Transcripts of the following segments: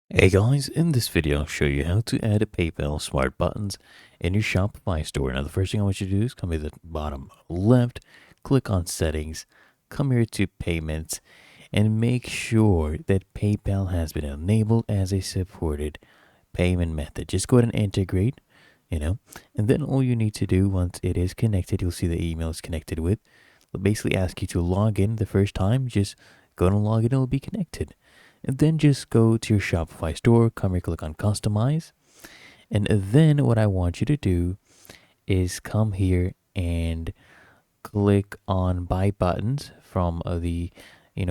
Hey guys, in this video I'll show you how to add a PayPal smart buttons in your Shopify store. Now the first thing I want you to do is come to the bottom left, click on settings, come here to payments, and make sure that PayPal has been enabled as a supported payment method. Just go ahead and integrate, and then all you need to do once it is connected, you'll see the email is connected with. It'll basically ask you to log in the first time. Just go and log in, it'll be connected. And then just go to your Shopify store, come here, click on customize. And then what I want you to do is come here and click on buy buttons from the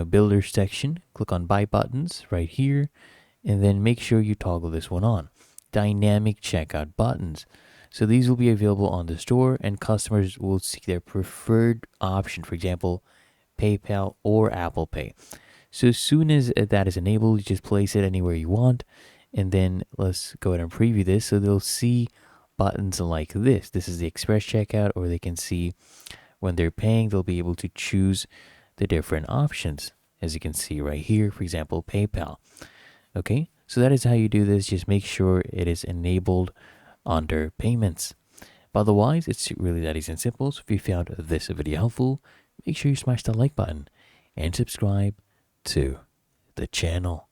builder section. Click on buy buttons right here, and then make sure you toggle this one on. Dynamic checkout buttons. So these will be available on the store, and customers will see their preferred option, for example, PayPal or Apple Pay. So as soon as that is enabled, you just place it anywhere you want. And then let's go ahead and preview this. So they'll see buttons like this. This is the express checkout, or they can see when they're paying, they'll be able to choose the different options. As you can see right here, for example, PayPal. Okay, so that is how you do this. Just make sure it is enabled under payments. But otherwise, it's really that easy and simple. So if you found this video helpful, make sure you smash that like button and subscribe to the channel.